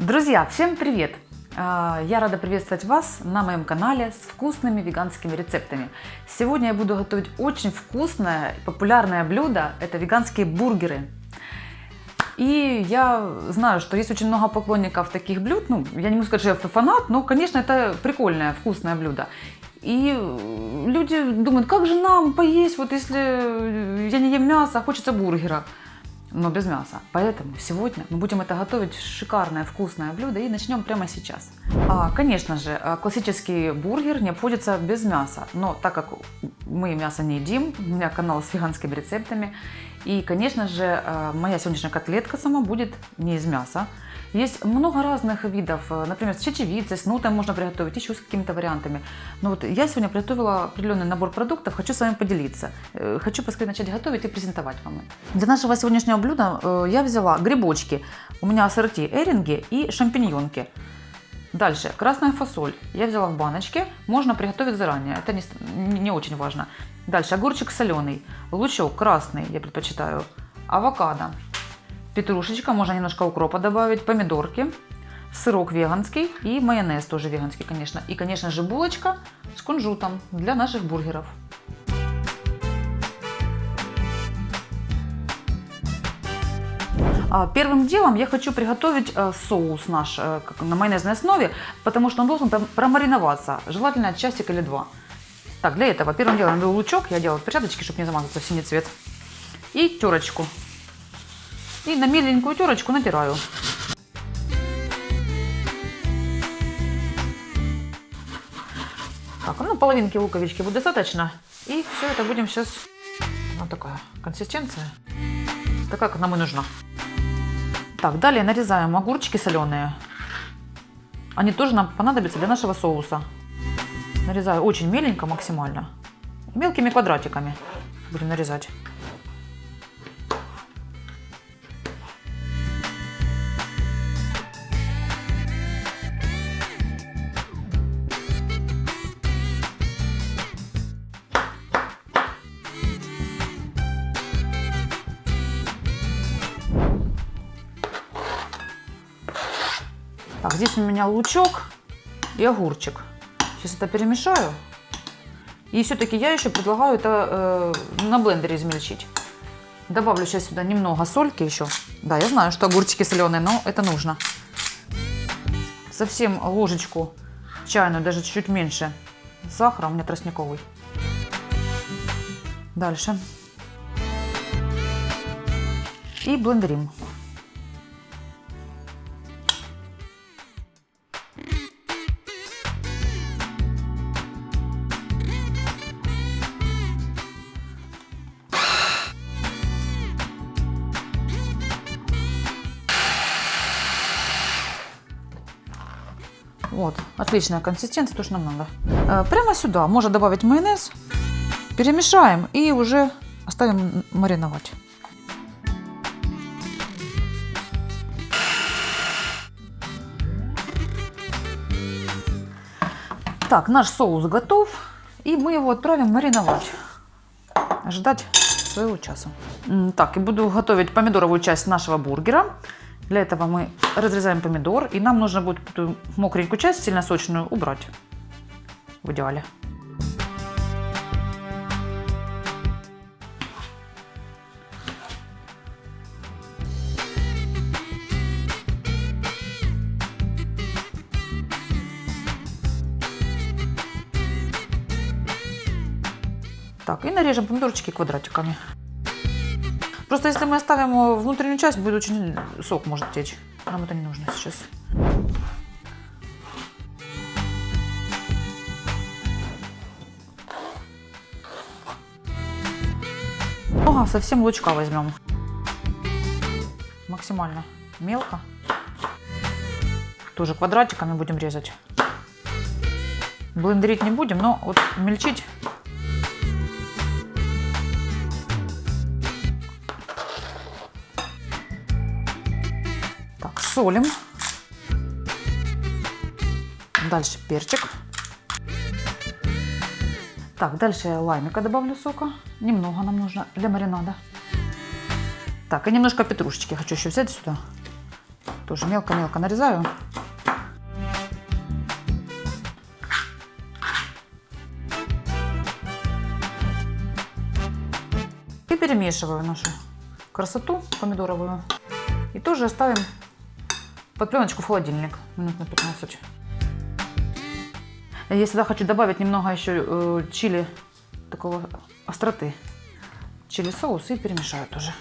Друзья, всем привет! Я рада приветствовать вас на моем канале с вкусными веганскими рецептами. Сегодня я буду готовить очень вкусное и популярное блюдо. Это веганские бургеры. И я знаю, что есть очень много поклонников таких блюд. Ну, я не могу сказать, что я фанат, но, конечно, это прикольное, вкусное блюдо. И люди думают, как же нам поесть, вот если я не ем мясо, а хочется бургера, но без мяса. Поэтому сегодня мы будем это готовить шикарное, вкусное блюдо и начнем прямо сейчас. Конечно же, классический бургер не обходится без мяса, но так как мы мясо не едим, у меня канал с веганскими рецептами, и, конечно же, моя сегодняшняя котлетка сама будет не из мяса. Есть много разных видов, например, с чечевицей, с нутом можно приготовить, еще с какими-то вариантами. Но вот я сегодня приготовила определенный набор продуктов, хочу с вами поделиться. Хочу поскорее начать готовить и презентовать вам их. Для нашего сегодняшнего блюда я взяла грибочки, у меня ассорти эринги и шампиньонки. Дальше, красная фасоль я взяла в баночке, можно приготовить заранее, это не очень важно. Дальше, огурчик соленый, лучок красный я предпочитаю, авокадо. Петрушечка, можно немножко укропа добавить, помидорки, сырок веганский и майонез тоже веганский, конечно. И, конечно же, булочка с кунжутом для наших бургеров. Первым делом я хочу приготовить соус наш на майонезной основе, потому что он должен промариноваться, желательно часик или два. Так, для этого первым делом я беру лучок, я делаю перчаточки, чтобы не замазаться в синий цвет, и терочку. И на меленькую терочку натираю. Так, ну половинки луковички будет достаточно. И все это будем сейчас... Вот такая консистенция. Такая, как нам и нужна. Так, далее нарезаем огурчики соленые. Они тоже нам понадобятся для нашего соуса. Нарезаю очень меленько максимально. Мелкими квадратиками будем нарезать. Так, здесь у меня лучок и огурчик. Сейчас это перемешаю. И все-таки я еще предлагаю это на блендере измельчить. Добавлю сейчас сюда немного сольки еще. Да, я знаю, что огурчики соленые, но это нужно. Совсем ложечку чайную, даже чуть-чуть меньше сахара, у меня тростниковый. Дальше. И блендерим. Вот, отличная консистенция, то, что нам надо. Прямо сюда можно добавить майонез, перемешаем и уже оставим мариновать. Так, наш соус готов, и мы его отправим мариновать, ожидать своего часа. Так, и буду готовить помидоровую часть нашего бургера. Для этого мы разрезаем помидор, и нам нужно будет эту мокренькую часть, сильно сочную, убрать. В идеале. Так, и нарежем помидорчики квадратиками. Просто если мы оставим внутреннюю часть, будет очень сок может течь. Нам это не нужно сейчас. Ага, совсем лучка возьмем. Максимально мелко. Тоже квадратиками будем резать. Блендерить не будем, но вот мельчить. Солим. Дальше перчик. Так, дальше я лаймика добавлю сока. Немного нам нужно для маринада. Так, и немножко петрушечки хочу еще взять сюда. Тоже мелко-мелко нарезаю. И перемешиваю нашу красоту помидоровую. И тоже ставим под пленочку в холодильник минут на 15. Я сюда хочу добавить немного еще чили, такого остроты. Чили соус и перемешаю тоже.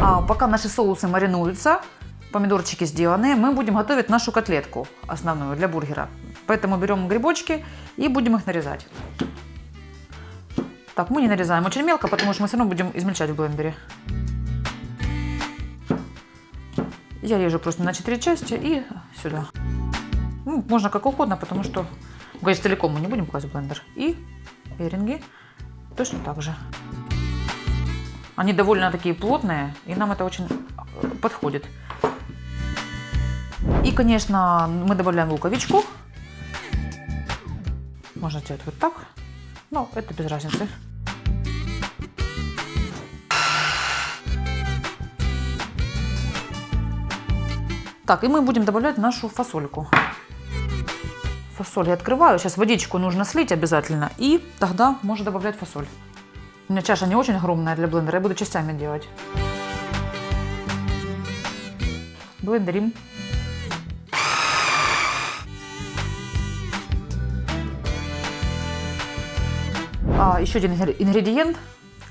А пока наши соусы маринуются, помидорчики сделаны, мы будем готовить нашу котлетку основную для бургера. Поэтому берем грибочки и будем их нарезать. Так, мы не нарезаем очень мелко, потому что мы все равно будем измельчать в блендере. Я режу просто на 4 части и сюда. Ну, можно как угодно, потому что, конечно, целиком мы не будем класть в блендер. И эринги точно так же. Они довольно такие плотные, и нам это очень подходит. И, конечно, мы добавляем луковичку. Можно сделать вот так, но это без разницы. Так, и мы будем добавлять нашу фасольку. Фасоль я открываю. Сейчас водичку нужно слить обязательно, и тогда можно добавлять фасоль. У меня чаша не очень огромная для блендера, я буду частями делать. Блендерим. Еще один ингредиент,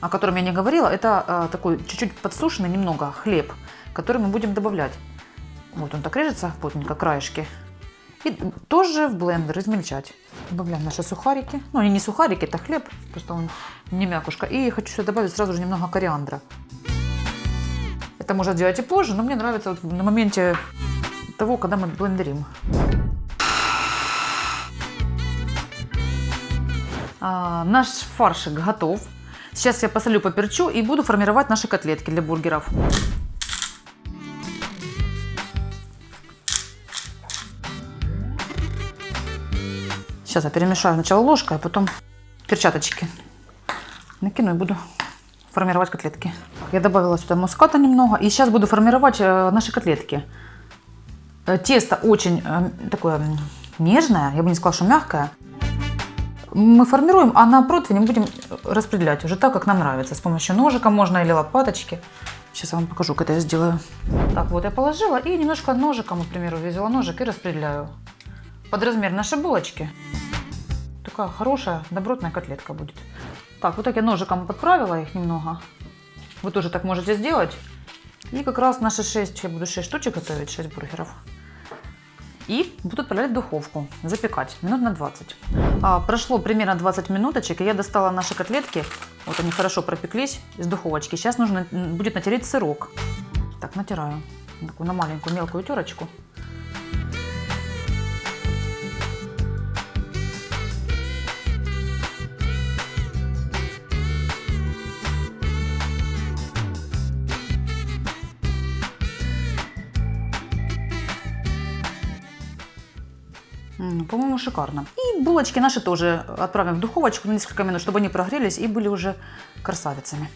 о котором я не говорила, это такой чуть-чуть подсушенный немного хлеб, который мы будем добавлять. Вот он так режется плотненько, краешки. И тоже в блендер измельчать. Добавляем наши сухарики. Ну, они не сухарики, это хлеб, просто он не мякушка. И хочу сюда добавить сразу же немного кориандра. Это можно делать и позже, но мне нравится вот на моменте того, когда мы блендерим. Наш фаршик готов. Сейчас я посолю, поперчу и буду формировать наши котлетки для бургеров. Сейчас я перемешаю сначала ложкой, а потом перчаточки накину и буду формировать котлетки. Я добавила сюда муската немного, и сейчас буду формировать наши котлетки. Тесто очень такое нежное, я бы не сказала, что мягкое. Мы формируем, а на противне будем распределять уже так, как нам нравится. С помощью ножика можно или лопаточки. Сейчас я вам покажу, как это я сделаю. Так, вот я положила и немножко ножиком, к примеру, взяла ножик и распределяю. Под размер нашей булочки. Такая хорошая, добротная котлетка будет. Так, вот так я ножиком подправила их немного. Вы тоже так можете сделать. И как раз наши 6, я буду 6 штучек готовить, 6 бургеров. И буду отправлять в духовку, запекать минут на 20. Прошло примерно 20 минуточек, и я достала наши котлетки. Вот они хорошо пропеклись из духовочки. Сейчас нужно будет натереть сырок. Так, натираю такую на маленькую мелкую терочку. По-моему, шикарно. И булочки наши тоже отправим в духовочку на несколько минут, чтобы они прогрелись и были уже красавицами.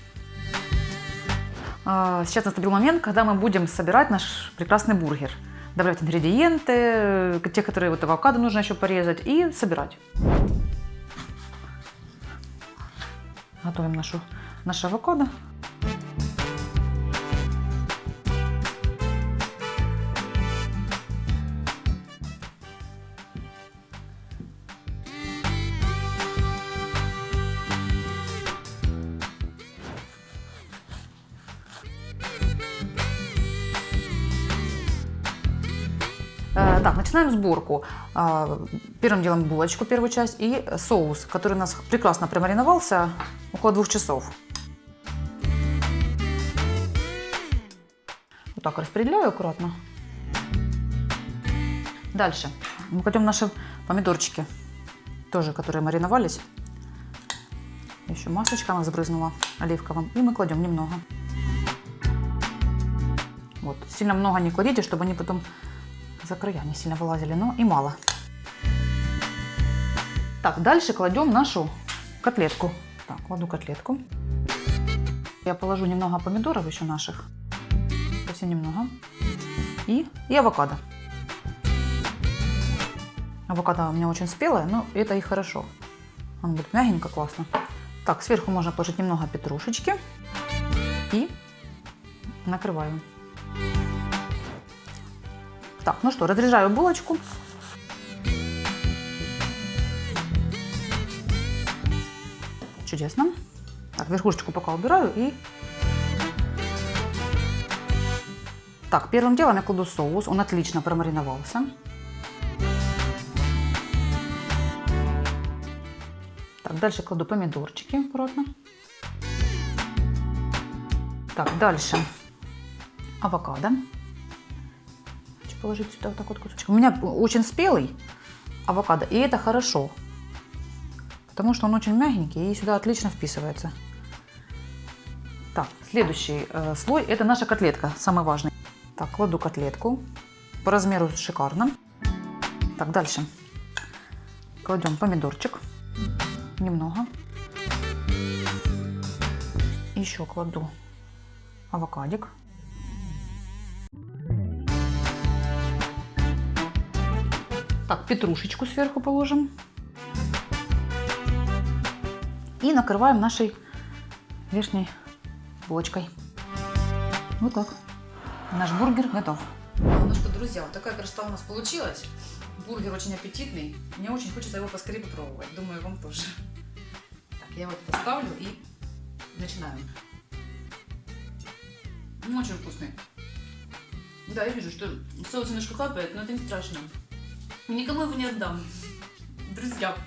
Сейчас наступил момент, когда мы будем собирать наш прекрасный бургер. Добавлять ингредиенты, те, которые вот авокадо нужно еще порезать, и собирать. Готовим наше авокадо. Так, начинаем сборку. Первым делом булочку, первую часть, и соус, который у нас прекрасно промариновался около 2 часов. Вот так распределяю аккуратно. Дальше мы кладем наши помидорчики, тоже которые мариновались. Еще маслечко сбрызнула оливковым, и мы кладем немного. Вот, сильно много не кладите, чтобы они потом за края не сильно вылазили, но и мало. Так, дальше кладем нашу котлетку. Так, кладу котлетку. Я положу немного помидоров еще наших. Совсем немного. И авокадо. Авокадо у меня очень спелое, но это и хорошо. Он будет мягенько, классно. Так, сверху можно положить немного петрушечки. И накрываю. Так, ну что, разрезаю булочку. Чудесно. Так, верхушечку пока убираю и... Так, первым делом я кладу соус. Он отлично промариновался. Так, дальше кладу помидорчики аккуратно. Так, дальше авокадо. Хочу положить сюда вот так вот кусочек. У меня очень спелый авокадо, и это хорошо. Потому что он очень мягенький и сюда отлично вписывается. Так, следующий слой – это наша котлетка, самый важный. Так, кладу котлетку. По размеру шикарно. Так, дальше кладем помидорчик. Немного. Еще кладу авокадик. Так, петрушечку сверху положим. И накрываем нашей верхней булочкой. Вот так. Наш бургер готов. Ну что, друзья, вот такая красота у нас получилась. Бургер очень аппетитный. Мне очень хочется его поскорее попробовать. Думаю, вам тоже. Так, я вот это ставлю и начинаем. Ну, очень вкусный. Да, я вижу, что соус немножко капает, но это не страшно. Никому его не отдам. Друзья,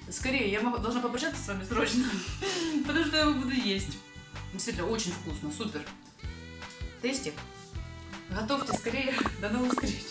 скорее, я должна попрощаться с вами срочно, потому что я его буду есть. Действительно, очень вкусно, супер. Тестик. Готовьте скорее. До новых встреч.